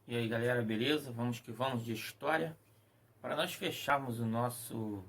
E aí galera, beleza? Vamos que vamos de história. Para nós fecharmos o nosso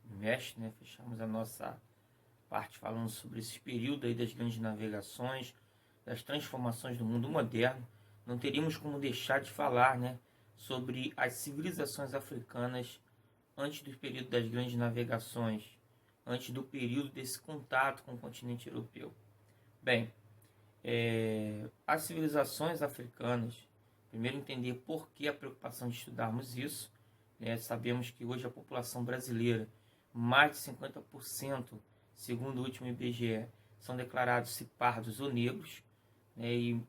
mestre, né? Fecharmos a nossa parte falando sobre esse período aí das grandes navegações, das transformações do mundo moderno, não teríamos como deixar de falar, né? Sobre as civilizações africanas antes do período das grandes navegações, antes do período desse contato com o continente europeu. Bem, as civilizações africanas, primeiro entender por que a preocupação de estudarmos isso. Sabemos que hoje a população brasileira, mais de 50%, segundo o último IBGE, são declarados pardos ou negros, e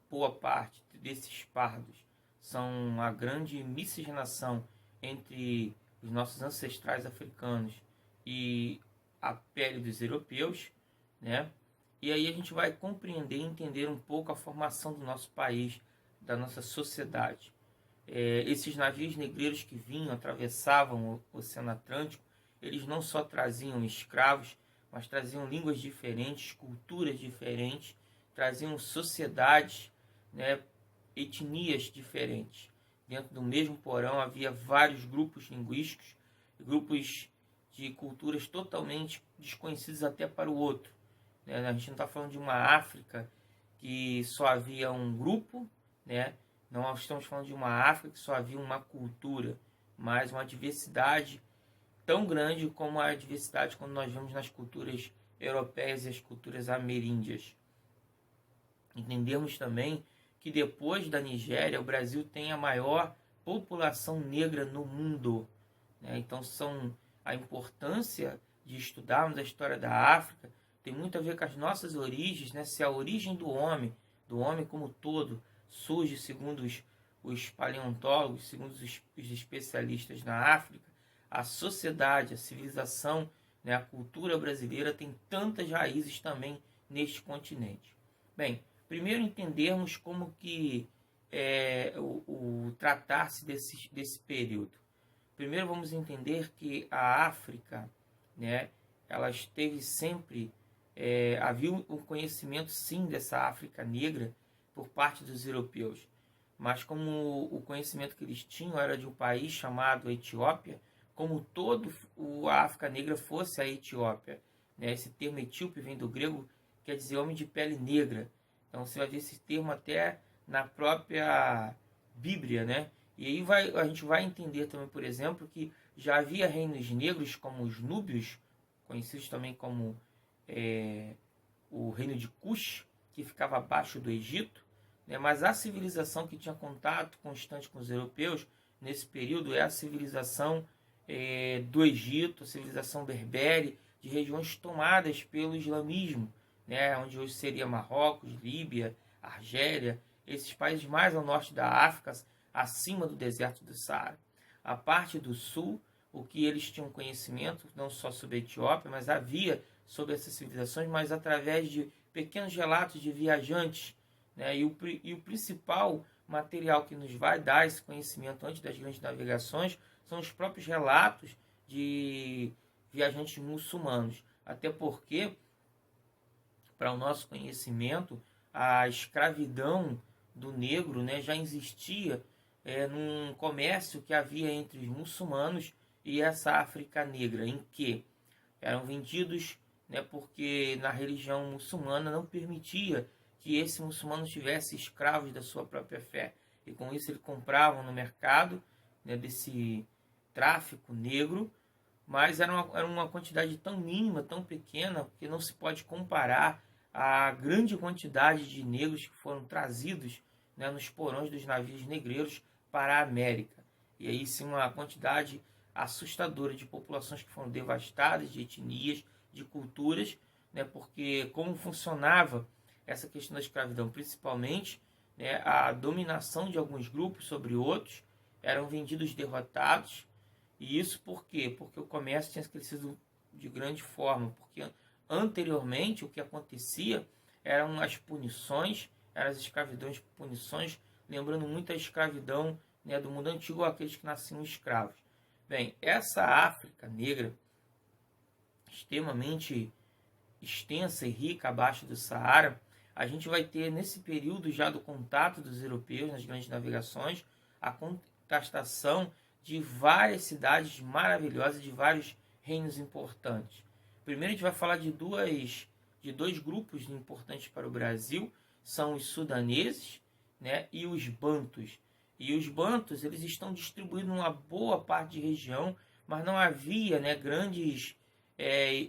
boa parte desses pardos são a grande miscigenação entre os nossos ancestrais africanos e a pele dos europeus, né? E aí a gente vai compreender e entender um pouco a formação do nosso país, da nossa sociedade. Esses navios negreiros que vinham, atravessavam o Oceano Atlântico, eles não só traziam escravos, mas traziam línguas diferentes, culturas diferentes, traziam sociedades, né, etnias diferentes. Dentro do mesmo porão havia vários grupos linguísticos, grupos de culturas totalmente desconhecidos até para o outro. A gente não está falando de uma África que só havia um grupo, né? Não estamos falando de uma África que só havia uma cultura, mas uma diversidade tão grande como a diversidade quando nós vemos nas culturas europeias e as culturas ameríndias. Entendemos também que depois da Nigéria, o Brasil tem a maior população negra no mundo. Então, a importância de estudarmos a história da África tem muito a ver com as nossas origens, né? Se a origem do homem como todo, surge segundo os paleontólogos, segundo os especialistas na África, a sociedade, a civilização, né, a cultura brasileira tem tantas raízes também neste continente. Bem, primeiro entendermos como que o tratar-se desse período. Primeiro vamos entender que a África, né, ela esteve sempre, havia um conhecimento sim dessa África negra por parte dos europeus, mas como o conhecimento que eles tinham era de um país chamado Etiópia, como todo a África negra fosse a Etiópia. Esse termo etíope vem do grego, quer dizer homem de pele negra. Então você vai ver esse termo até na própria Bíblia, né? E aí a gente vai entender também, por exemplo, que já havia reinos negros como os núbios, conhecidos também como o reino de Cush, que ficava abaixo do Egito, né? Mas a civilização que tinha contato constante com os europeus nesse período é a civilização do Egito, a civilização berbere, de regiões tomadas pelo islamismo, né? Onde hoje seria Marrocos, Líbia, Argélia, esses países mais ao norte da África, acima do deserto do Saara. A parte do sul, o que eles tinham conhecimento, não só sobre a Etiópia, mas havia sobre essas civilizações, mas através de pequenos relatos de viajantes, né? E o principal material que nos vai dar esse conhecimento antes das grandes navegações são os próprios relatos de viajantes muçulmanos. Até porque, para o nosso conhecimento, a escravidão do negro, né, já existia num comércio que havia entre os muçulmanos e essa África negra, em que eram vendidos, né, porque na religião muçulmana não permitia que esse muçulmano tivesse escravos da sua própria fé. E com isso ele comprava no mercado, né, desse tráfico negro, mas era uma quantidade tão mínima, tão pequena, que não se pode comparar à grande quantidade de negros que foram trazidos, né, nos porões dos navios negreiros para a América. E aí sim uma quantidade assustadora de populações que foram devastadas, de etnias, de culturas, né, porque como funcionava essa questão da escravidão, principalmente, né, a dominação de alguns grupos sobre outros, eram vendidos derrotados. E isso por quê? Porque o comércio tinha crescido de grande forma, porque anteriormente o que acontecia eram as punições, eram as escravidões por punições, lembrando muito a escravidão, né, do mundo antigo, aqueles que nasciam escravos. Bem, essa África negra, extremamente extensa e rica abaixo do Saara, a gente vai ter nesse período já do contato dos europeus nas grandes navegações, a conquistação de várias cidades maravilhosas, de vários reinos importantes. Primeiro a gente vai falar de dois grupos importantes para o Brasil, são os sudaneses, né, e os bantus. E os bantus, eles estão distribuídos numa boa parte de região, mas não havia, né, grandes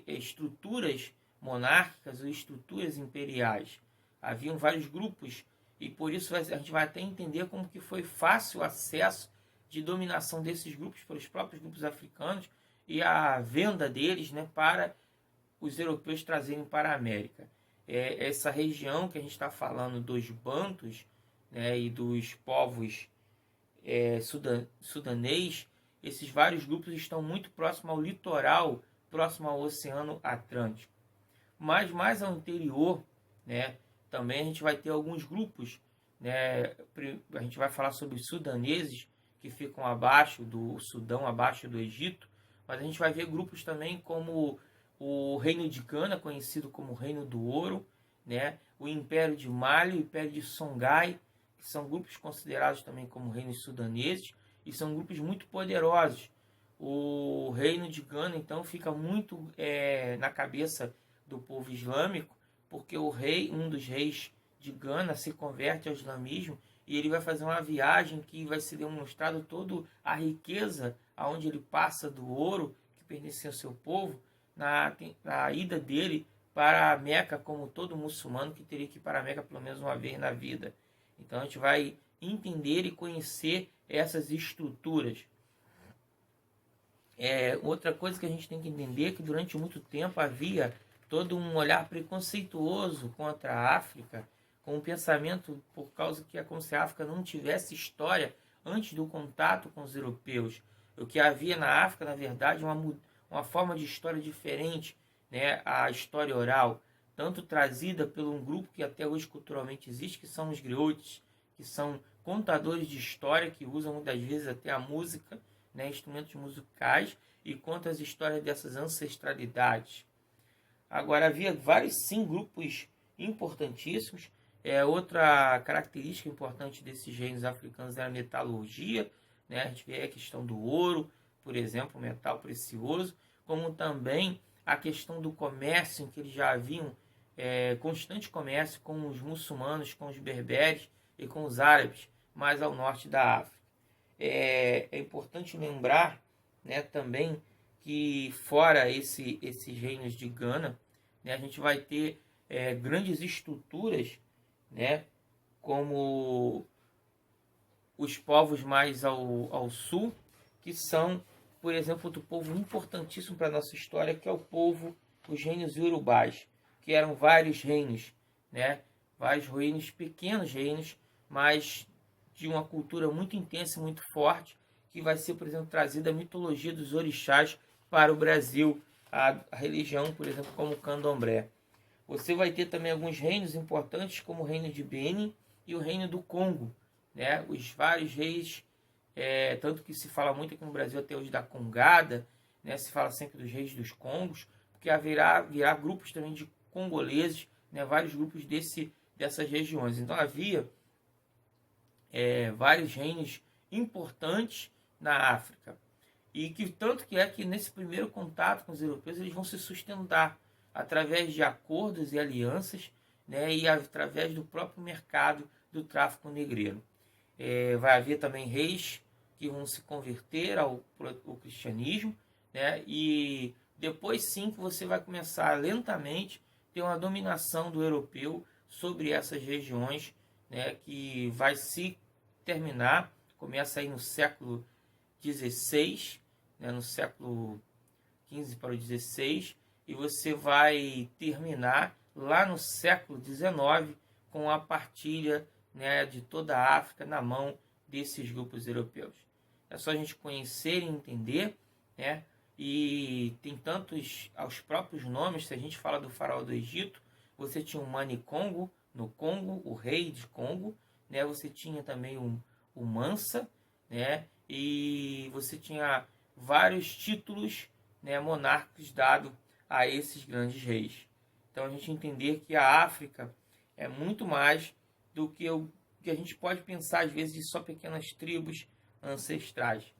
estruturas monárquicas ou estruturas imperiais. Haviam vários grupos e por isso a gente vai até entender como que foi fácil o acesso de dominação desses grupos pelos próprios grupos africanos e a venda deles, né, para os europeus trazerem para a América. Essa região que a gente está falando dos bantus, né, e dos povos sudanês, esses vários grupos estão muito próximos ao litoral, próximo ao Oceano Atlântico. Mas mais ao interior, né, também a gente vai ter alguns grupos, né, a gente vai falar sobre os sudaneses, que ficam abaixo do Sudão, abaixo do Egito, mas a gente vai ver grupos também como o Reino de Gana, conhecido como Reino do Ouro, né, o Império de Mali, o Império de Songhai, que são grupos considerados também como reinos sudaneses, e são grupos muito poderosos. O Reino de Gana, então, fica muito na cabeça do povo islâmico, porque um dos reis de Gana se converte ao islamismo e ele vai fazer uma viagem que vai ser demonstrado toda a riqueza aonde ele passa do ouro que pertencia ao seu povo na ida dele para a Meca, como todo muçulmano que teria que ir para a Meca pelo menos uma vez na vida. Então a gente vai entender e conhecer essas estruturas. Outra coisa que a gente tem que entender é que durante muito tempo havia todo um olhar preconceituoso contra a África, com um pensamento por causa que é como se a África não tivesse história antes do contato com os europeus. O que havia na África, na verdade, uma forma de história diferente, né? A história oral, tanto trazida por um grupo que até hoje culturalmente existe, que são os griotes, que são contadores de história, que usam muitas vezes até a música, né? Instrumentos musicais, e contam as histórias dessas ancestralidades. Agora, havia vários, sim, grupos importantíssimos. Outra característica importante desses reinos africanos é a metalurgia, né? A gente vê a questão do ouro, por exemplo, metal precioso, como também a questão do comércio, em que eles já haviam constante comércio com os muçulmanos, com os berberes e com os árabes, mais ao norte da África. É importante lembrar, né, também que fora esses reinos de Gana, né, a gente vai ter grandes estruturas, né, como os povos mais ao sul, que são, por exemplo, outro povo importantíssimo para a nossa história, que é os reinos iorubás, que eram vários reinos, né, vários reinos, pequenos reinos, mas de uma cultura muito intensa e muito forte, que vai ser, por exemplo, trazida a mitologia dos orixás para o Brasil, a religião, por exemplo, como o candomblé. Você vai ter também alguns reinos importantes, como o reino de Benin e o reino do Congo, né? Os vários reis, tanto que se fala muito aqui no Brasil até hoje da Congada, né? Se fala sempre dos reis dos Congos, porque virá grupos também de congoleses, né? Vários grupos dessas regiões. Então havia vários reinos importantes na África. E que tanto que é que nesse primeiro contato com os europeus eles vão se sustentar através de acordos e alianças, né, e através do próprio mercado do tráfico negreiro. Vai haver também reis que vão se converter ao cristianismo, né, e depois sim que você vai começar lentamente ter uma dominação do europeu sobre essas regiões, né, que vai se terminar, começa aí no século XVI, né, no século XV para o XVI, e você vai terminar lá no século XIX com a partilha, né, de toda a África na mão desses grupos europeus. É só a gente conhecer e entender, né? E tem tantos aos próprios nomes. Se a gente fala do faraó do Egito, você tinha o Mani Congo no Congo, o rei de Congo, né? Você tinha também o Mansa, né? E você tinha vários títulos, né, monárquicos dados a esses grandes reis. Então a gente entender que a África é muito mais do que o que a gente pode pensar às vezes de só pequenas tribos ancestrais,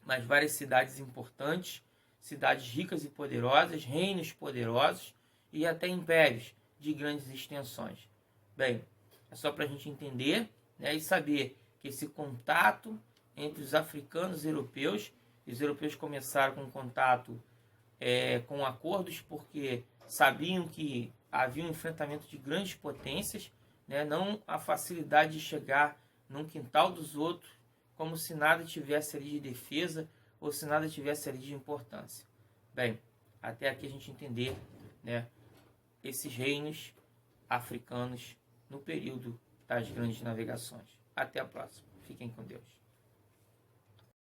mas várias cidades importantes, cidades ricas e poderosas, reinos poderosos e até impérios de grandes extensões. Bem, é só para a gente entender, né, e saber que esse contato entre os africanos e os europeus começaram com contato com acordos porque sabiam que havia um enfrentamento de grandes potências, né, não a facilidade de chegar num quintal dos outros como se nada tivesse ali de defesa ou se nada tivesse ali de importância. Bem, até aqui a gente entender, né, esses reinos africanos no período das grandes navegações. Até a próxima. Fiquem com Deus.